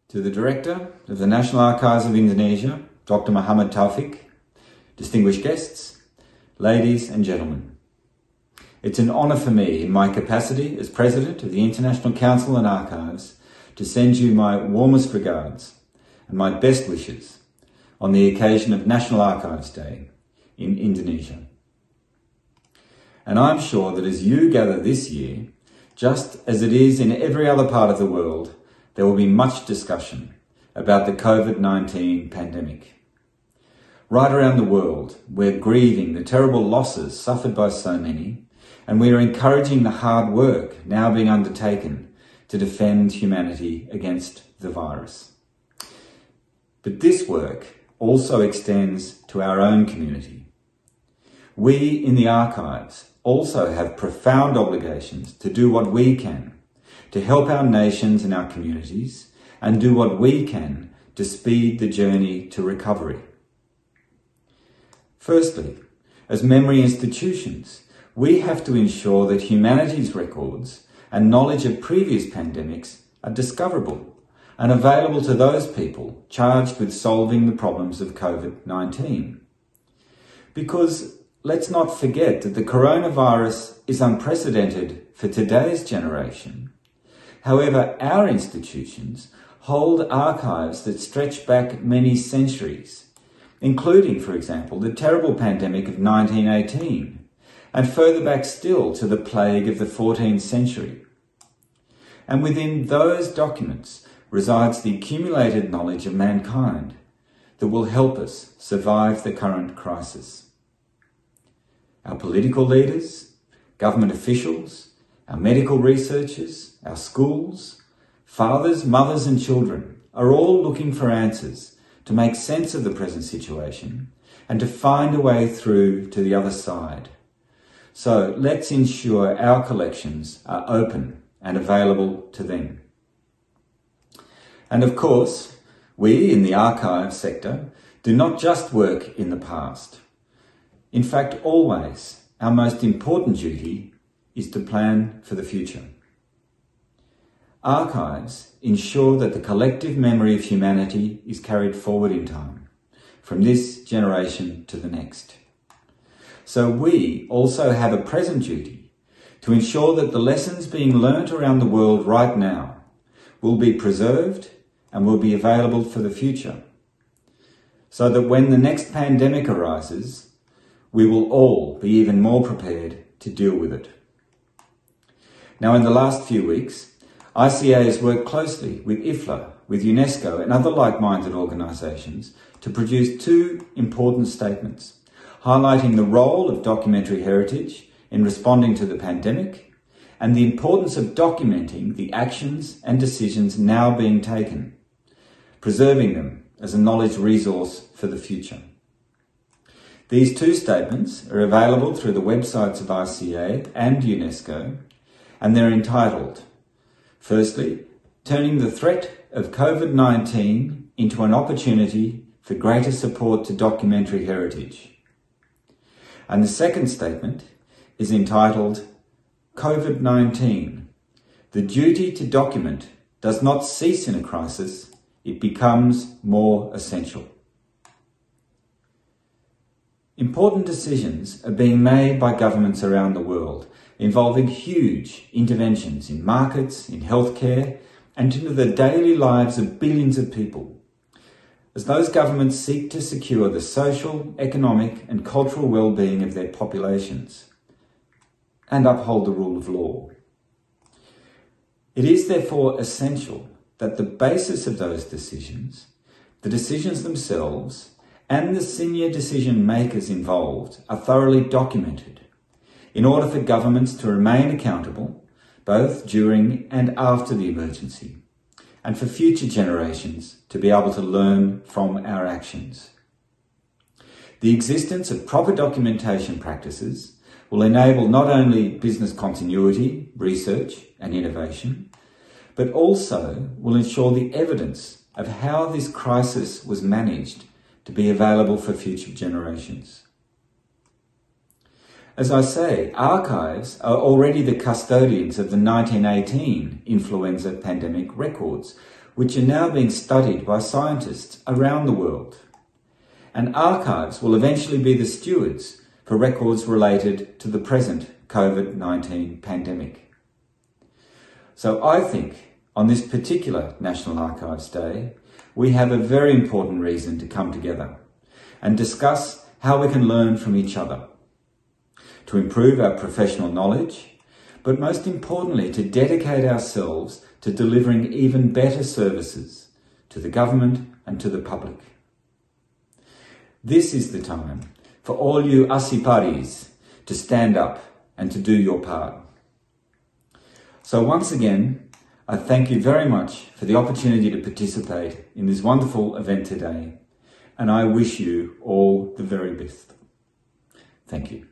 To the Director of the National Archives of Indonesia, Dr. Muhammad Taufik, distinguished guests, ladies and gentlemen. It's an honour for me, in my capacity as President of the International Council on Archives, to send you my warmest regards and my best wishes on the occasion of National Archives Day in Indonesia. And I'm sure that as you gather this year, just as it is in every other part of the world, there will be much discussion about the Covid-19 pandemic. Right around the world, we're grieving the terrible losses suffered by so many, and we are encouraging the hard work now being undertaken to defend humanity against the virus. But this work also extends to our own community. We in the archives also have profound obligations to do what we can to help our nations and our communities, and do what we can to speed the journey to recovery. Firstly, as memory institutions, we have to ensure that humanity's records and knowledge of previous pandemics are discoverable and available to those people charged with solving the problems of COVID-19. Because let's not forget that the coronavirus is unprecedented for today's generation. However, our institutions hold archives that stretch back many centuries, including, for example, the terrible pandemic of 1918, and further back still to the plague of the 14th century. And within those documents resides the accumulated knowledge of mankind that will help us survive the current crisis. Our political leaders, government officials, our medical researchers, our schools, fathers, mothers and children are all looking for answers to make sense of the present situation and to find a way through to the other side. So let's ensure our collections are open and available to them. And of course, we in the archive sector do not just work in the past. In fact, always, our most important duty is to plan for the future. Archives ensure that the collective memory of humanity is carried forward in time, from this generation to the next. So we also have a present duty to ensure that the lessons being learnt around the world right now will be preserved and will be available for the future, so that when the next pandemic arises, we will all be even more prepared to deal with it. Now, in the last few weeks, ICA has worked closely with IFLA, with UNESCO and other like-minded organisations to produce two important statements, highlighting the role of documentary heritage in responding to the pandemic and the importance of documenting the actions and decisions now being taken, preserving them as a knowledge resource for the future. These two statements are available through the websites of ICA and UNESCO, and they're entitled, firstly, Turning the Threat of COVID-19 into an Opportunity for Greater Support to Documentary Heritage. And the second statement is entitled, COVID-19, The Duty to Document Does Not Cease in a Crisis, It Becomes More Essential. Important decisions are being made by governments around the world, involving huge interventions in markets, in healthcare, and into the daily lives of billions of people, as those governments seek to secure the social, economic and cultural well-being of their populations and uphold the rule of law. It is therefore essential that the basis of those decisions, the decisions themselves, and the senior decision makers involved are thoroughly documented, in order for governments to remain accountable, both during and after the emergency, and for future generations to be able to learn from our actions. The existence of proper documentation practices will enable not only business continuity, research and innovation, but also will ensure the evidence of how this crisis was managed to be available for future generations. As I say, archives are already the custodians of the 1918 influenza pandemic records, which are now being studied by scientists around the world. And archives will eventually be the stewards for records related to the present COVID-19 pandemic. So I think on this particular National Archives Day, we have a very important reason to come together and discuss how we can learn from each other, to improve our professional knowledge, but most importantly, to dedicate ourselves to delivering even better services to the government and to the public. This is the time for all you Arsiparis to stand up and to do your part. So once again, I thank you very much for the opportunity to participate in this wonderful event today, and I wish you all the very best. Thank you.